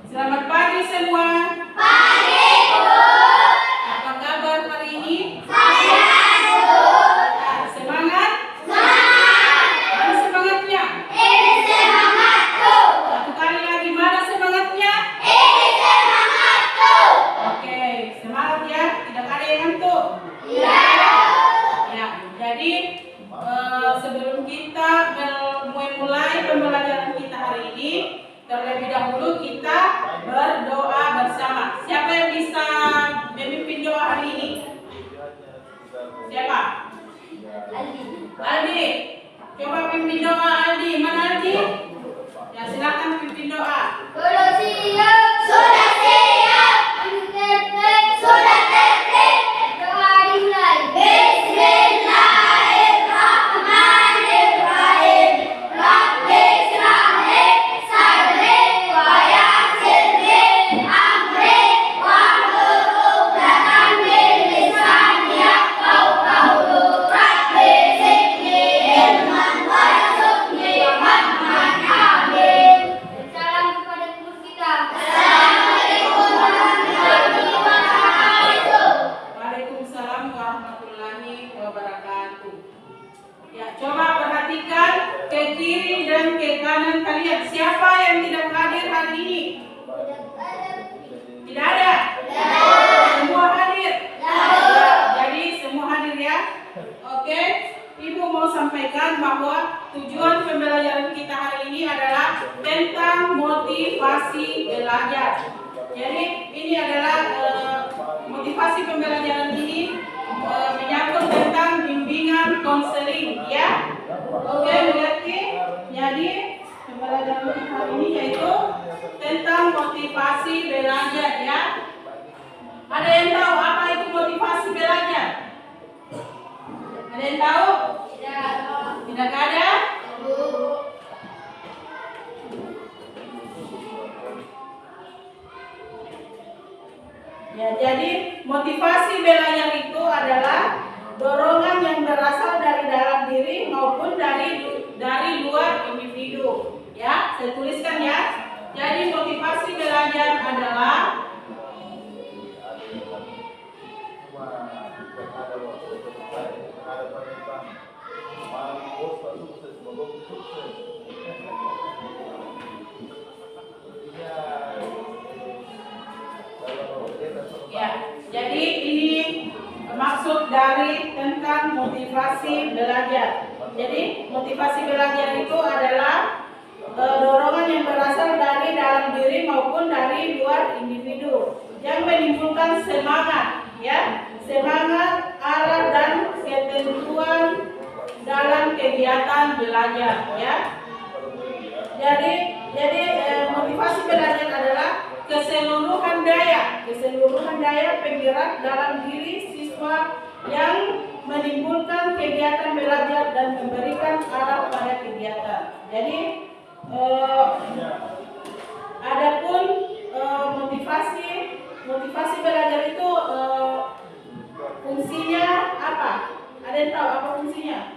Selamat pagi semua. Pagi, Bu. Apa kabar hari ini? Sehat, Bu. Semangat? Semangat. Mana semangatnya? Ini semangatku. Satu kali lagi, mana semangatnya? Ini semangatku. Oke, semangat ya. Tidak ada yang ngantuk. Iya. Ya, jadi sebelum kita mulai pembelajaran kita hari ini, terlebih dahulu kita berdoa bersama. Siapa yang bisa memimpin doa hari ini? Siapa? Aldi. Coba pimpin doa Aldi. Mana Aldi? Ya, silakan pimpin doa. Sudah siap. Sudah siap. Sudah tertib. Doa dimulai. Bismillahirrahmanirrahim. Rabbi shrahli sadri wa yassir li amri wahlul 'uqdatam min lisani yafqahu qawli. Rabbi zidni ilman warzuqni fahman. Amin. Salam kepada guru kita. Assalamualaikum warahmatullahi wabarakatuh. Waalaikumsalam warahmatullahi wabarakatuh. Ya, coba perhatikan ke kiri dan ke kanan kalian. Siapa yang tidak hadir hari ini? Tidak ada? Semua hadir? Ya, jadi semua hadir ya. Oke, Ibu mau sampaikan bahwa tujuan pembelajaran kita hari ini adalah tentang motivasi belajar. Jadi ini adalah motivasi pembelajaran ini menyangkut tentang bimbingan konseling ya. Oke, berarti jadi pembelajaran kita hari ini yaitu tentang motivasi belajar ya. Ada yang tahu apa itu motivasi belajar? Ada yang tahu? Tidak ada? Ya, jadi motivasi belajar itu adalah dorongan yang berasal dari dalam diri maupun dari luar individu. Ya, saya tuliskan ya. Jadi motivasi belajar adalah ya, jadi ini maksud dari tentang motivasi belajar. Jadi motivasi belajar itu adalah dorongan yang berasal dari dalam diri maupun dari luar individu yang menimbulkan semangat, ya, semangat, arah dan ketentuan dalam kegiatan belajar, ya. Jadi motivasi belajar adalah keseluruhan daya penggerak dalam diri siswa yang menimbulkan kegiatan belajar dan memberikan arah pada kegiatan. Jadi adapun motivasi belajar itu fungsinya apa? Ada yang tahu apa fungsinya?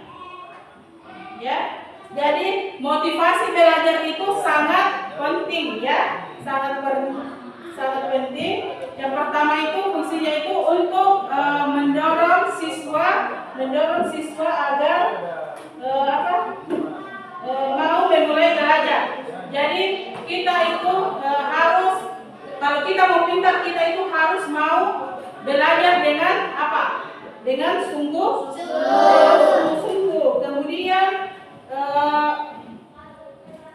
Ya. Jadi motivasi belajar itu sangat penting ya, sangat penting. Yang pertama itu fungsinya itu untuk mendorong siswa agar mau memulai belajar. Jadi kita itu harus, kalau kita mau pintar, kita itu harus mau belajar dengan apa? Dengan sungguh. Kemudian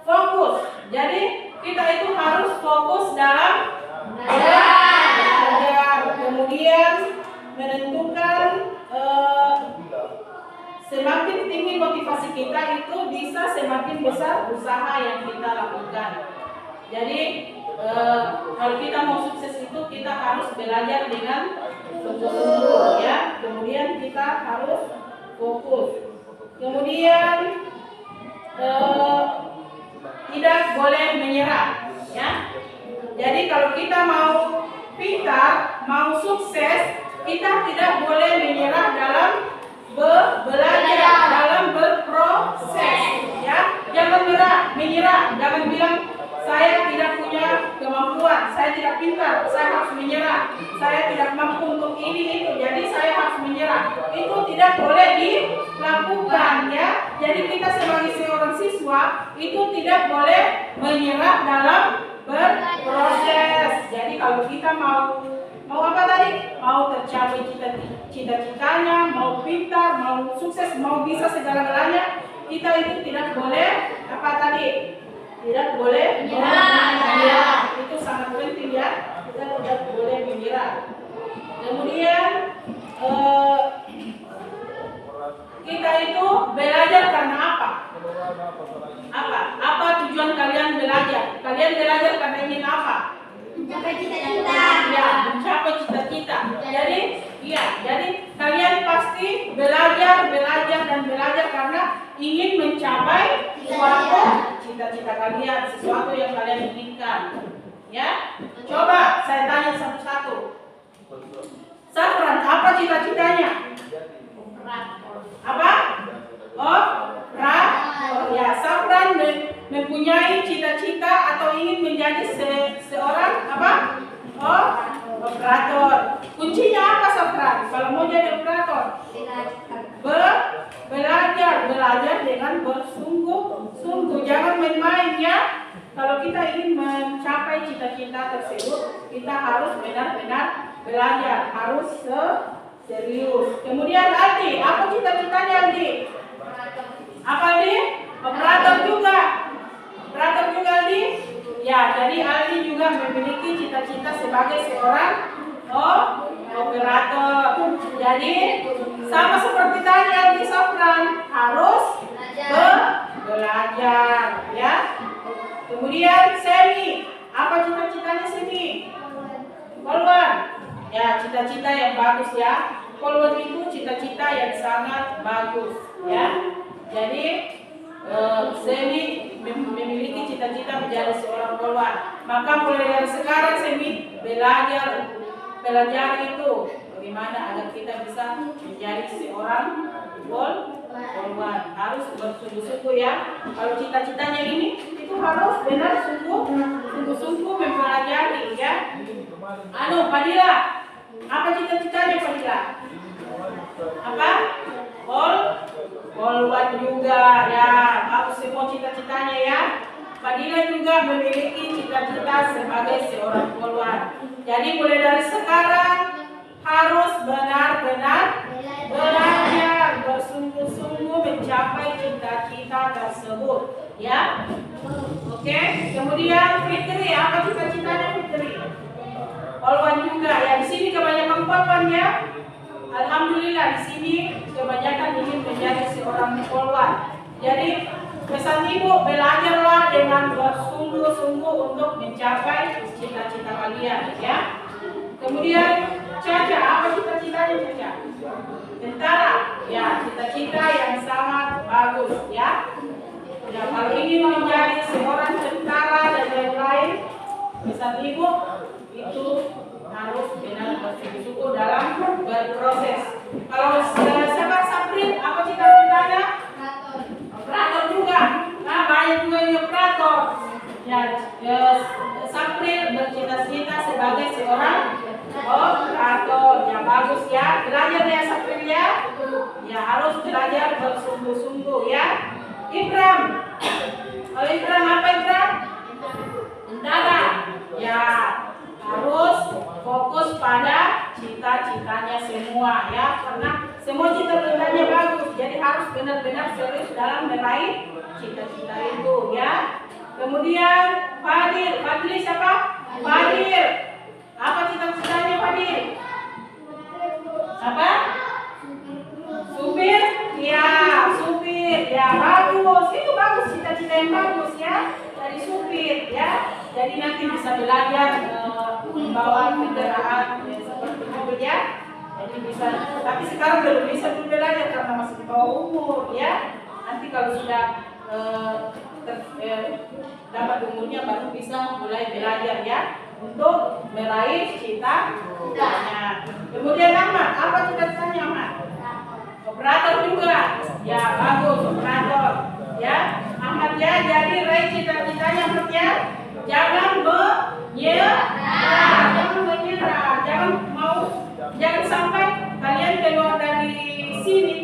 fokus. Jadi kita itu harus fokus dalam belajar. Kemudian menentukan semakin tinggi motivasi kita itu bisa semakin besar usaha yang kita lakukan. Jadi kalau kita mau sukses itu kita harus belajar dengan sungguh-sungguh ya. Kemudian kita harus fokus. Kemudian tidak boleh menyerah ya. Jadi kalau kita mau pintar, mau sukses, kita tidak boleh menyerah dalam tidak boleh dilakukan ya. Jadi kita sebagai seorang siswa itu tidak boleh menyerah dalam berproses. Jadi kalau kita mau apa tadi? Mau tercapai cita-citanya, mau pintar, mau sukses, mau bisa segala-galanya, kita itu tidak boleh apa tadi? Tidak boleh menyerah. Itu sangat penting ya. Kita tidak boleh menyerah. Kemudian kita itu belajar karena apa? Apa tujuan kalian belajar? Kalian belajar karena ingin apa? Mencapai cita-cita. Ya, mencapai cita-cita. Jadi kalian pasti belajar karena ingin mencapai suatu cita-cita kalian, sesuatu yang kalian inginkan. Ya, coba saya tanya satu-satu. Safran, apa cita-citanya? Apa? Ya, Safran mempunyai cita-cita atau ingin menjadi seorang apa? Operator. Kuncinya apa, Safran? Kalau mau jadi operator? Belajar dengan bersungguh-sungguh. Jangan main-main ya. Kalau kita ingin mencapai cita-cita tersebut, kita harus benar-benar belajar, harus serius. Kemudian Aldi, apa cita-citanya Aldi? Apa Aldi? Operator juga. Operator juga Aldi? Ya, jadi Aldi juga memiliki cita-cita sebagai seorang operator. Jadi sama seperti tadi Aldi Safran, harus belajar ya. Kemudian Semi, apa cita-citanya Semi? Polwan. Ya, cita-cita yang bagus ya. Polwan itu cita-cita yang sangat bagus ya. Jadi Semi memiliki cita-cita menjadi seorang polwan. Maka mulai dari sekarang Semi belajar itu bagaimana agar kita bisa menjadi seorang polwan. Harus bersungguh-sungguh ya. Kalau cita-citanya ini itu harus benar sungguh-sungguh mempelajari ya. Padilla, apa cita-citanya Padilla? Apa? Polwan juga ya. Harus semua cita-citanya ya. Padilla juga memiliki cita-cita sebagai seorang polwan. Jadi mulai dari sekarang harus benar-benar belajar bersungguh-sungguh mencapai cita-cita tersebut ya. Oke. Kemudian Fitri, apa cita-citanya Fitri? Polwan juga ya. Di sini kebanyakan polwan ya. Alhamdulillah di sini kebanyakan ingin menjadi seorang polwan. Jadi pesan ibu, belajarlah dengan bersungguh-sungguh untuk mencapai cita-cita kalian ya. Kemudian Caca, apa cita-citanya Caca? Tentara. Ya, cita-cita yang sangat bagus ya. Ya, kalau ingin menjadi seorang tentara dan lain-lain, pesan ibu itu harus benar bersungguh-sungguh dalam berproses. Kalau siapa Saprin, apa cita-citanya? Operator juga. Nah, banyak juga yang operator. Ya, Saprin bercita-cita sebagai seorang operator. Ya, bagus ya. Belajar ya Saprin ya. Ya, harus belajar bersungguh-sungguh ya. Ibram. Kalau Ibram apa Ibram? Tentara. Ya, harus fokus pada cita-citanya semua ya, karena semua cita-citanya bagus. Jadi harus benar-benar serius dalam meraih cita-cita itu ya. Kemudian Fadil siapa? Fadil. Apa cita-citanya Fadil? Apa? Supir? Ya, supir. Ya, bagus. Itu bagus, cita-cita yang bagus ya. Dari supir ya. Jadi nanti bisa belajar membawa kendaraan seperti mobil ya. Jadi bisa, tapi sekarang belum bisa belajar karena masih di bawah umur ya. Nanti kalau sudah dapat umurnya baru bisa mulai belajar ya untuk meraih cita-citanya. Kemudian Ahmad, apa cita-citanya Ahmad? Operator juga. Ya, bagus operator. Ya, Ahmad ya, jadi raih cita-citanya Ahmad ya. Jangan menyerah, jangan sampai kalian keluar dari sini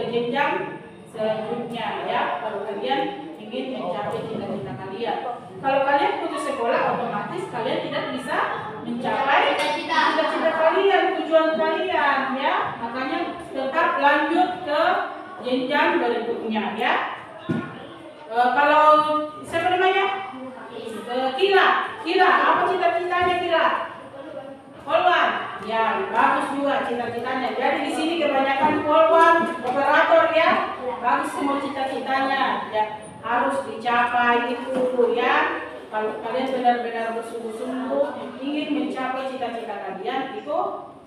jenjang selanjutnya ya. Kalau kalian ingin mencapai cita-cita kalian. Kalau kalian putus sekolah, otomatis kalian tidak bisa mencapai cita-cita kalian, tujuan kalian ya. Makanya tetap lanjut ke jenjang berikutnya ya. Kalau siapa namanya? Kila, apa cita-citanya Kila? Polwan, ya bagus juga cita-citanya. Jadi di sini kebanyakan polwan, operator ya, bagus semua cita-citanya. Ya harus dicapai itu ya. Kalau kalian benar-benar bersungguh-sungguh ingin mencapai cita-cita kalian, itu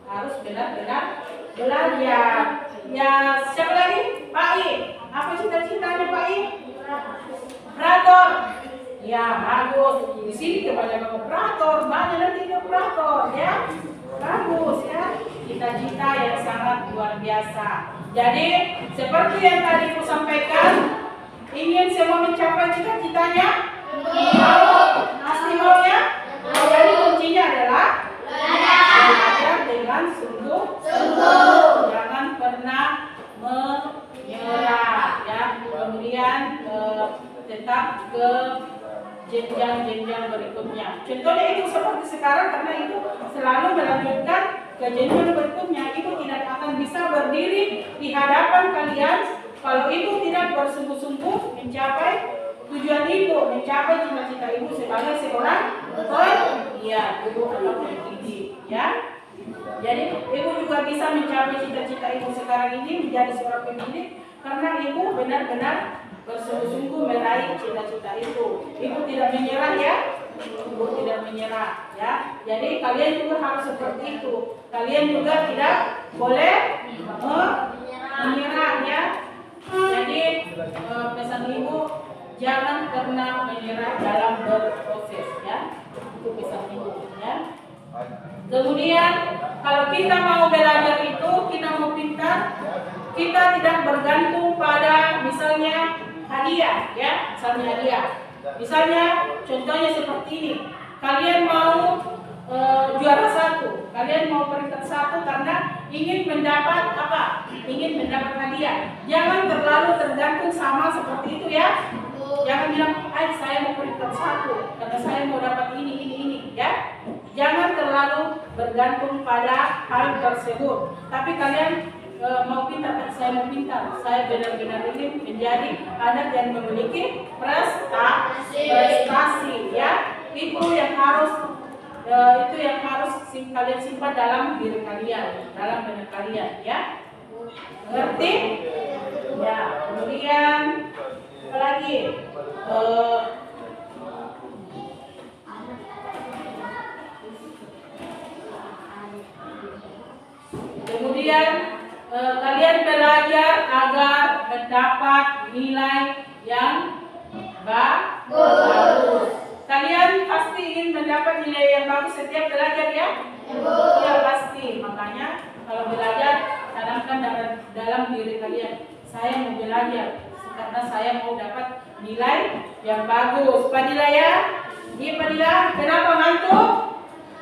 harus benar-benar belajar. Ya siapa lagi? Pak I, apa cita-citanya Pak I? Operator. Ya bagus. Di sini kebanyakan operator, banyak nanti operator ya. Bagus ya. Cita-cita yang sangat luar biasa. Jadi seperti yang tadi aku sampaikan, ingin semua mencapai cita-citanya? Pasti mau ya? Jadi kuncinya adalah belajar dengan sungguh-sungguh. Jangan pernah menyerah ya. Kemudian tetap ke jenjang-jenjang berikutnya. Contohnya itu seperti sekarang, karena itu selalu melanjutkan ke jenjang berikutnya. Itu tidak akan bisa berdiri di hadapan kalian kalau ibu tidak bersungguh-sungguh mencapai tujuan ibu, mencapai cita-cita ibu sebagai seorang guru atau pendidik ya. Jadi ibu juga bisa mencapai cita-cita ibu sekarang ini menjadi seorang pendidik karena ibu benar-benar bersungguh-sungguh meraih cita-cita itu. Ibu tidak menyerah ya. Ibu tidak menyerah ya. Jadi kalian juga harus seperti itu. Kalian juga tidak boleh menyerah ya. Jadi pesan ibu, jangan pernah menyerah dalam berproses ya. Itu pesan ibu ya. Kemudian kalau kita mau belajar itu, kita mau pintar, kita tidak bergantung pada misalnya hadiah ya, misalnya hadiah. Misalnya contohnya seperti ini, kalian mau juara 1, kalian mau peringkat 1 karena ingin mendapat apa? Ingin mendapat hadiah. Jangan terlalu tergantung sama seperti itu ya. Jangan bilang, saya mau peringkat 1 karena saya mau dapat ini ya. Jangan terlalu bergantung pada hal tersebut. Tapi kalian mau pintar, saya mau pintar, saya benar-benar ingin menjadi anak yang memiliki prestasi ya. Itu yang harus kalian simpan dalam diri kalian, dalam benak kalian ya. Ngerti? Ya. Kemudian apa lagi? Kemudian kalian belajar agar mendapat nilai yang bagus. Kalian pasti ingin mendapat nilai yang bagus setiap belajar ya? Ya pasti. Makanya kalau belajar, tanamkan dalam diri kalian. Saya mau belajar karena saya mau dapat nilai yang bagus. Padilla ya? Iya Padilla. Kenapa ngantuk?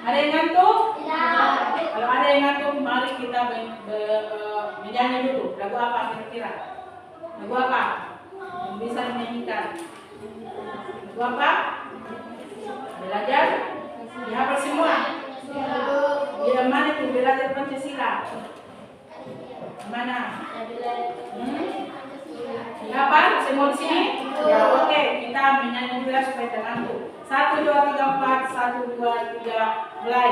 Ada yang ngantuk? Tidak. Kalau ada yang ngantuk, mari kita menyanyi dulu. Lagu apa kira-kira? Lagu apa? Yang bisa dinyanyikan? Lagu apa? Belajar? Dihafal semua? Yang mana itu belajar Pancasila? Mana? Dihafal semua di sini? Ya oke, kita menyanyi dulu supaya tergantung. 1, 2, 3, 4, 1, 2, 3, mulai.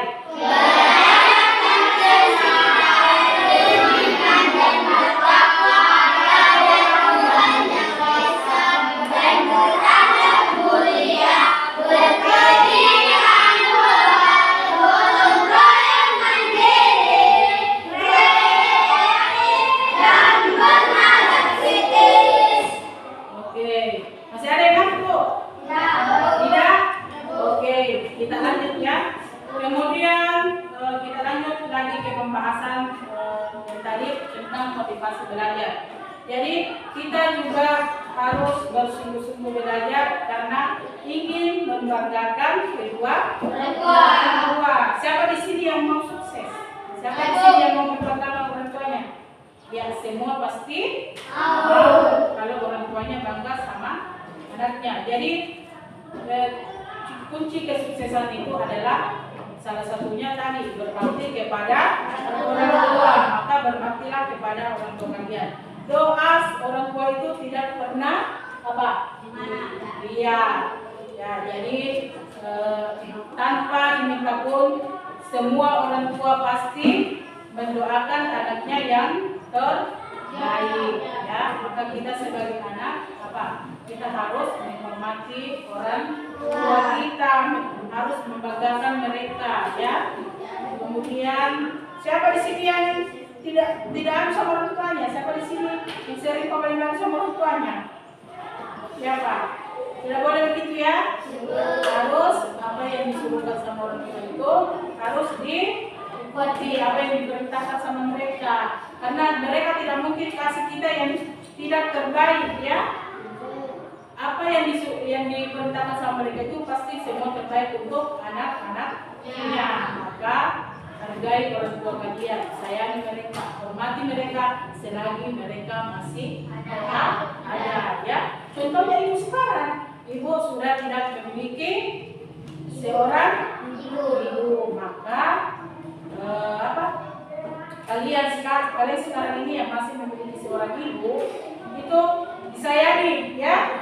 Belajar. Jadi kita juga harus bersungguh-sungguh belajar karena ingin membanggakan kedua orang tua. Siapa di sini yang mau sukses? Siapa di sini yang mau membanggakan orang tuanya? Ya, semua pasti mau kalau orang tuanya bangga sama anaknya. Jadi kunci kesuksesan itu adalah salah satunya tadi berbakti kepada orang tua. Maka berbaktilah kepada orang tua kalian. Doa orang tua itu tidak pernah apa? Iya. Ya, jadi tanpa diminta pun semua orang tua pasti mendoakan anaknya yang terbaik. Ya, maka kita sebagai anak apa? Kita harus menghormati orang tua kita, harus membanggakan mereka, ya. Kemudian siapa di sini yang tidak sama orang tuanya? Siapa di sini yang sering komplain sama orang tuanya? Siapa? Tidak boleh begitu ya. Harus apa yang disuruhkan sama orang tua itu harus diikuti apa yang diperintahkan sama mereka. Karena mereka tidak mungkin kasih kita yang tidak terbaik, ya. Apa yang diperintahkan sama mereka itu pasti semua terbaik untuk anak-anaknya. Maka hargai orang tua kalian, sayangi mereka, hormati mereka selagi mereka masih ada, ya. Contohnya ibu sekarang, ibu sudah tidak memiliki seorang ibu, maka kalian sekarang ini yang masih memiliki seorang ibu itu disayangi, ya,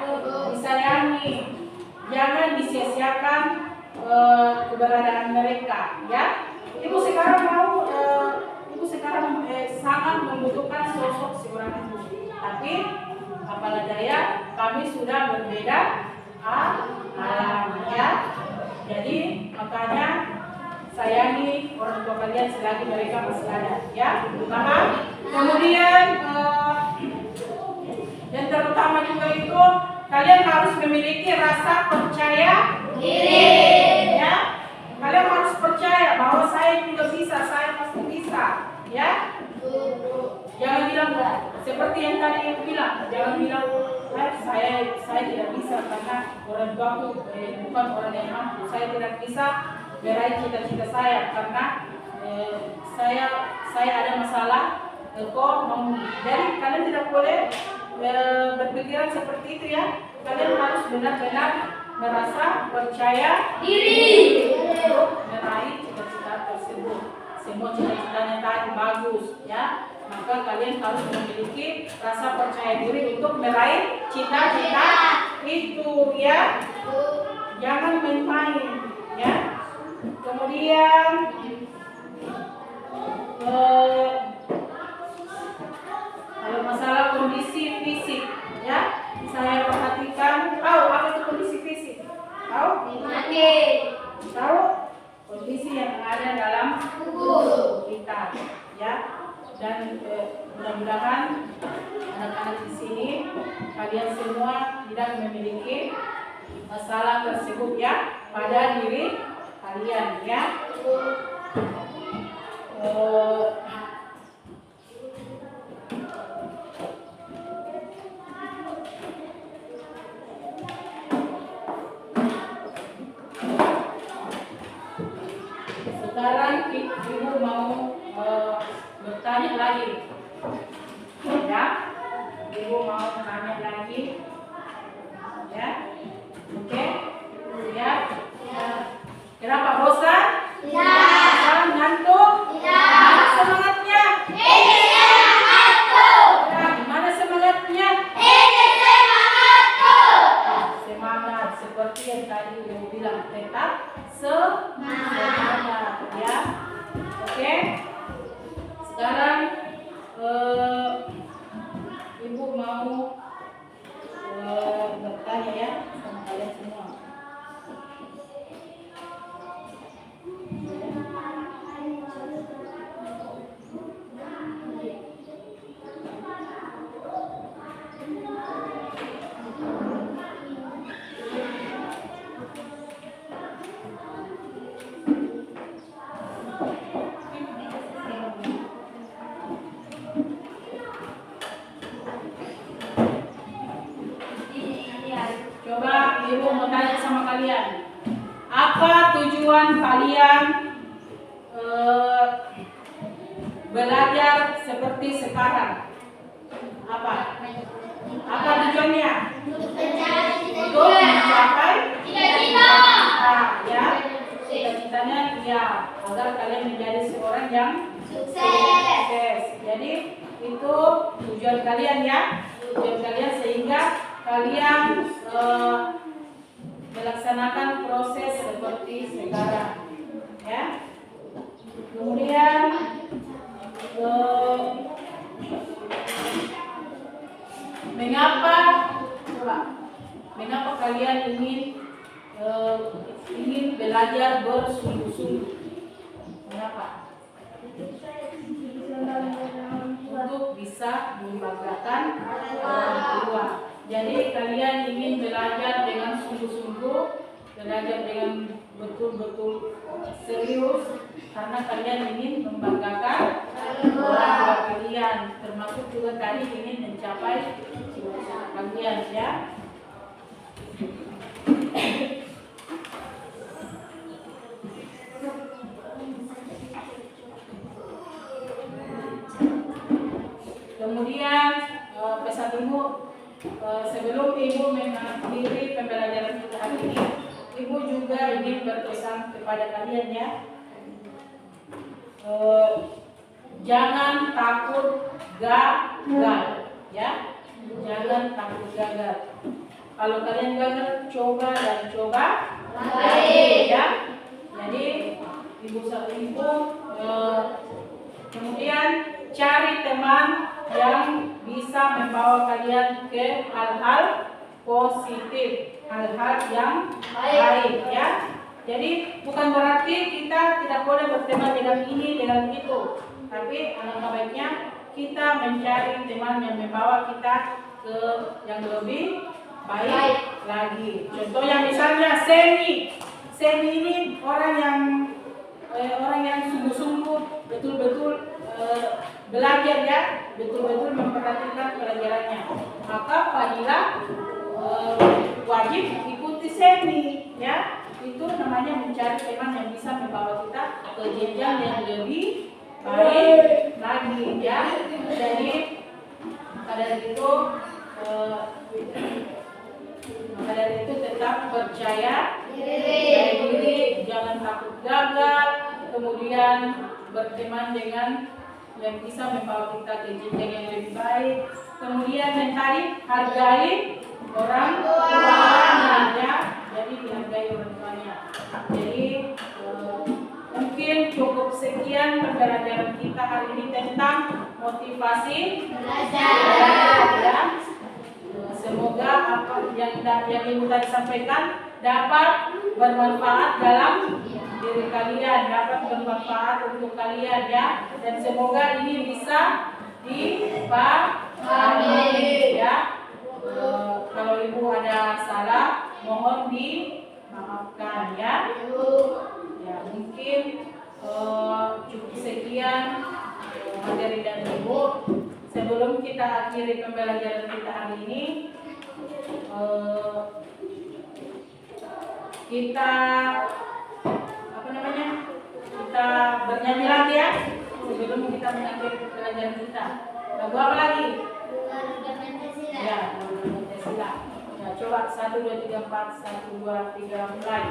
disayangi, jangan disia-siakan keberadaan mereka, ya. Ibu sekarang sangat membutuhkan sosok seorang ibu, tapi apalah daya kami sudah berbeda alam, ya. Jadi makanya sayangi orang tua kalian selagi mereka masih ada, ya. Paham? Kemudian yang terutama juga itu kalian harus memiliki rasa percaya diri, ya. Kalian harus percaya bahwa saya juga bisa, saya pasti bisa, ya. Jangan bilang seperti yang tadi yang bilang, jangan bilang saya tidak bisa karena orang tuaku bukan orang yang mampu, saya tidak bisa meraih cita-cita saya karena saya ada masalah jadi kalian tidak boleh berpikiran seperti itu, ya. Kalian harus benar-benar merasa percaya diri untuk meraih cita-cita tersebut. Semua cita-citanya tadi bagus, ya. Maka kalian harus memiliki rasa percaya diri untuk meraih cita-cita itu, ya. Jangan main-main, ya. Kemudian kalau masalah kondisi fisik, ya, saya perhatikan. Tahu apa itu kondisi fisik? Tahu? Tahu kondisi yang ada dalam tubuh kita, ya. Dan mudah-mudahan anak-anak di sini kalian semua tidak memiliki masalah tersebut, ya, pada diri kalian, ya. Sekarang ibu mau bertanya lagi, ya. Ibu mau tanya lagi, ya. Oke, ya. Kenapa bosan? Ya. Ngantuk? Ya. Mana semangatnya? Ini semangatku. Ya, gimana semangatnya? Ini semangatku. Semangat seperti yang tadi ibu bilang, tetap semangat, ya. Oke. Sekarang ibu mau bertanya, ya, sama kalian semua. Coba ibu mau tanya sama kalian, apa tujuan kalian belajar seperti sekarang. Apa tujuannya? Untuk mencapai cita-cita, ya. Cita-citanya ya agar kalian menjadi seorang yang sukses. Jadi itu tujuan kalian ya, tujuan kalian sehingga kalian melaksanakan proses seperti sekarang, ya. Kemudian mengapa kalian ingin belajar bersungguh-sungguh? Mengapa? Untuk bisa membanggakan orang tua. Jadi kalian ingin belajar dengan sungguh-sungguh, belajar dengan betul-betul serius karena kalian ingin membanggakan orang tua kalian, termasuk juga tadi ingin mencapai cita-cita kalian, ya. Kemudian pesan ibu, sebelum ibu mengakhiri pembelajaran kita hari ini, ibu juga ingin berpesan kepada kalian, ya. Jangan takut gagal, ya. Jangan takut gagal. Kalau kalian gagal, coba dan coba lagi, ya. Jadi ibu kemudian cari teman yang bisa membawa kalian ke hal-hal positif, hal-hal yang baik, ya. Jadi bukan berarti kita tidak boleh berteman dengan ini, dengan itu, tapi alangkah baiknya kita mencari teman yang membawa kita ke yang lebih baik lagi. Contohnya misalnya Semi ini orang yang sungguh-sungguh, betul-betul belajar, ya, betul-betul memperhatikan pelajarannya. Maka Fadila wajib ikuti Semi, ya. Itu namanya mencari teman yang bisa membawa kita ke jenjang yang lebih baik lagi, ya. Jadi maka dari itu tetap percaya diri, jangan takut gagal, kemudian berteman dengan yang bisa membawa kita ke jenjang yang lebih baik, kemudian hargai orang tuanya, ya. Jadi dihargai orang tuanya. Jadi mungkin cukup sekian pembelajaran kita hari ini tentang motivasi belajar, ya. Semoga apa yang ibu tadi sampaikan dapat bermanfaat dalam diri kalian, dapat bermanfaat untuk kalian, ya. Dan semoga ini bisa dipahami, ya. Kalau ibu ada salah, mohon dimaafkan, ya. Ya, mungkin cukup sekian materi dari ibu. Sebelum kita akhiri pembelajaran kita hari ini, kita kita bernyanyi lagi, ya, sebelum kita mengakhiri pembelajaran kita. Lagu apa lagi? Ya, Pancasila. Ya, coba 1, 2, 3, 4, 1, 2, 3, mulai.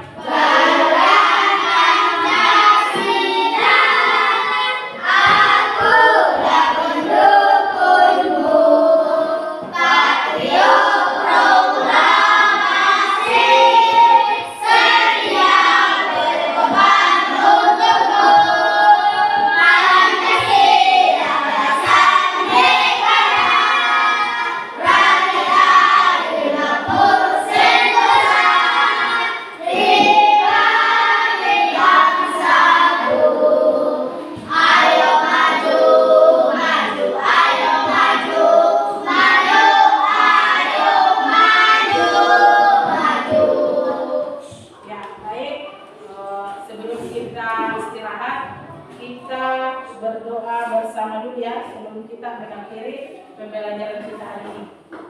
Pembelajaran kita hari ini.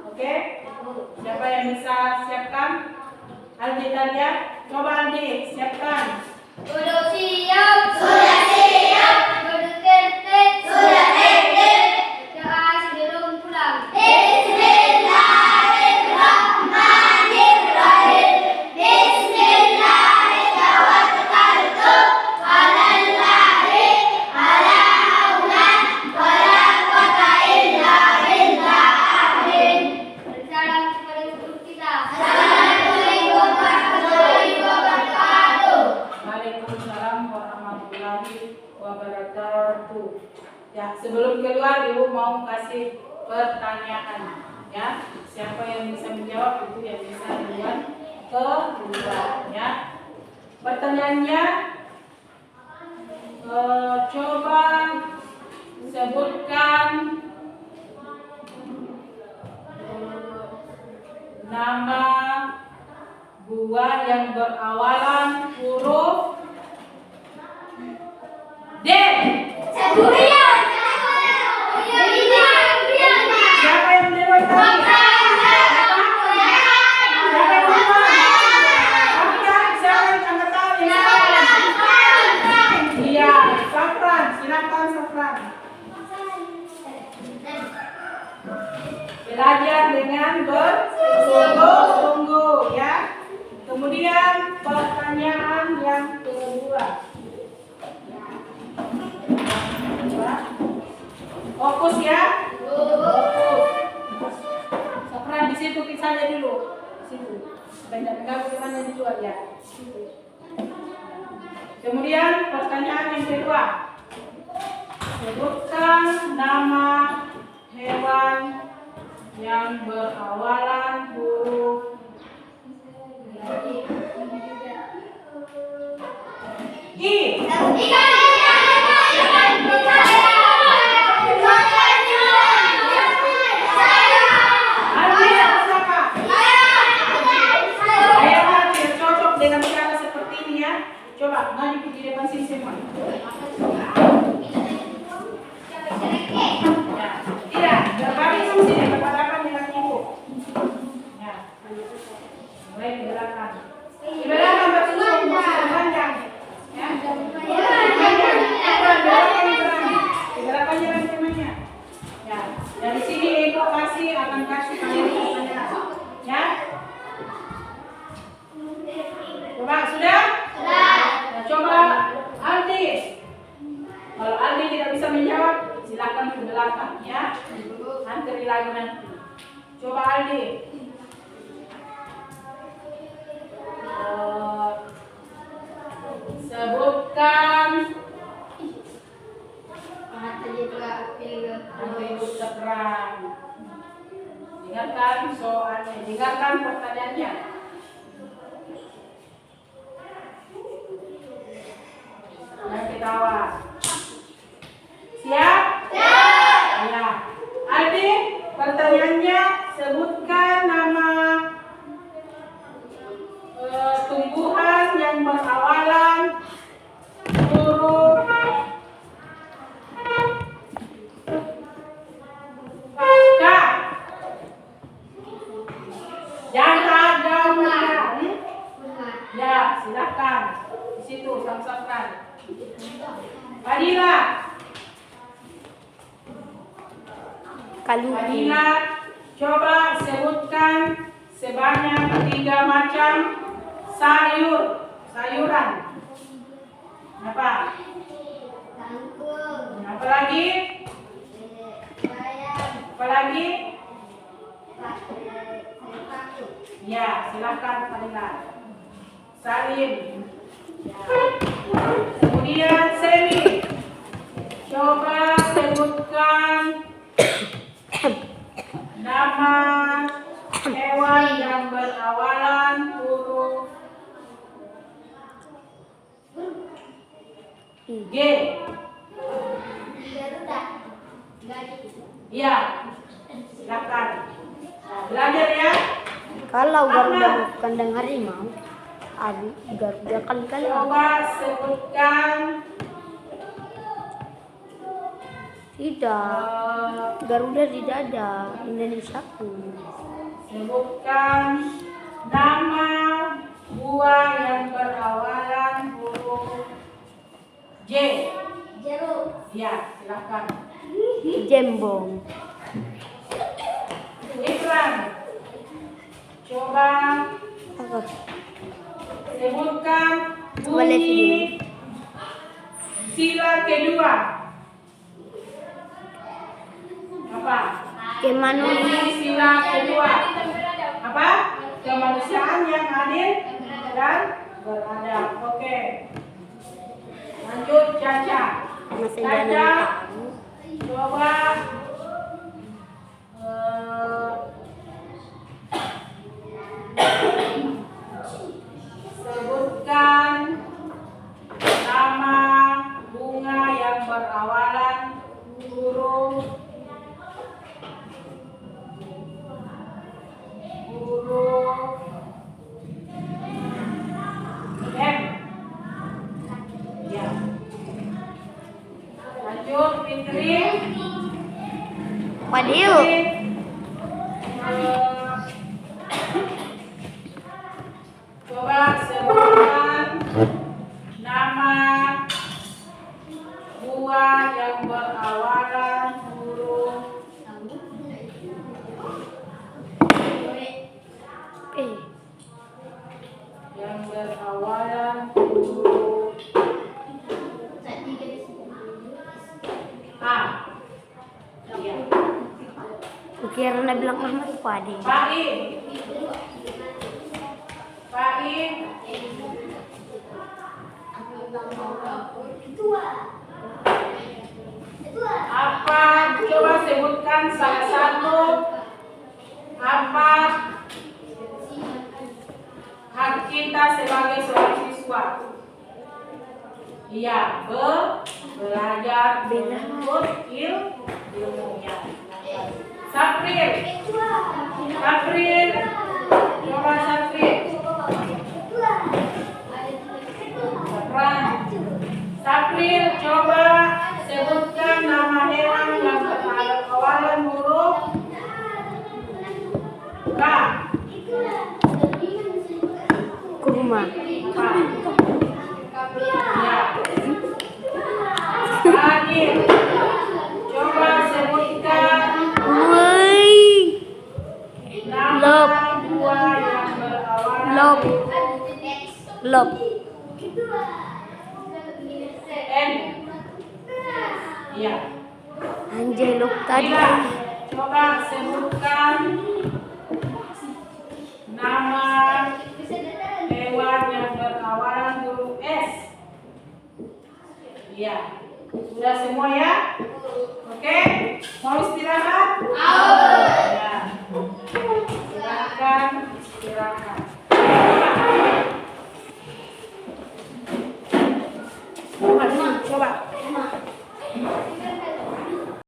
Oke? Siapa yang bisa siapkan? Aldi Talia, coba Aldi, siapkan. Sudah siap. Sudah siap. Sudah siap. wabarakatuh. Ya, sebelum keluar Ibu mau kasih pertanyaan. Ya, siapa yang bisa menjawab itu yang bisa duluan keluar. Ya, pertanyaannya coba sebutkan nama buah yang berawalan huruf D. Durian. Siapa yang menjawab tadi? Siapa yang menjawab? Siapa yang angkat tangan? Iya, Safran. Silakan Safran. Belajar dengan bersungguh-sungguh ya. Kemudian pertanyaan yang kedua. Fokus ya. Fokus. Safran di situ saja dulu. Di situ. Banyak gabung temannya di luar ya. Kemudian pertanyaan yang kedua. Sebutkan nama hewan yang berawalan huruf I. Coba maju di depan sini semua. Ya, tidak berbaris di sini berhadapan dengan ibu. Ya, mulai di belakang. Di belakang bersusun panjang. Ya, di belakang jalan temannya. Ya, dari sini ibu akan kasih kalian pertanyaan. Ya, coba sudah? Nah, coba Aldi. Kalau Aldi tidak bisa menjawab, silakan ke belakang ya. Antri lagi nanti. Coba Aldi. Sebutkan atribut terang. Dengarkan soalnya, dengarkan pertanyaannya. Jangan ketawa. Siap? Siap. Ya. Aldi, pertanyaannya sebutkan nama tumbuhan yang berawalan huruf K. Jangan jauh. Ya, silakan. Di situ sama-sama. Fadila. Fadila, coba sebutkan sebanyak 3 macam sayuran. Apa? Apa lagi? Apa lagi? Ya, silakan Fadila. Salim. Ya. Kemudian Semi, coba sebutkan nama hewan yang berawalan huruf G. Iya, silakan. Nah, belajar ya. Kalau Garuda kandang harimau, Garuda kan Coba sebutkan tidak. Garuda tidak ada Indonesia pun. Sebutkan nama buah yang berawalan huruf J. Jeruk. Ya, silakan. Jembong. Iklan. Coba Apa? sebutkan Boleh bunyi sila kedua. Apa? Bunyi sila kedua. Apa? Kemanusiaan yang adil dan beradab. Oke. Lanjut Caca. Masih Caca, jangan coba sebutkan nama bunga yang berawalan huruf M. Ya. Lanjut, Fitri. Fadil. Coba sebutkan nama buah yang berawalan huruf P. yang berawalan huruf A. Ya. Kukira na bilang Ahmad Fadil. Paim. Paim. Apa? Coba sebutkan salah satu apa hak kita sebagai seorang siswa. Iya, belajar menuntut ilmunya. Safril, Safril, coba Safril. Safril, coba sebutkan nama hewan yang berawalan huruf K. Kurma. Ya. Adil, coba sebutkan Woi. nama buah yang berawalan Lop. Lop. N. Ya. Anjay lop tadi. Bila, coba sebutkan nama hewan yang berawalan huruf S. Iya. Sudah semua ya? Oke? Mau istirahat?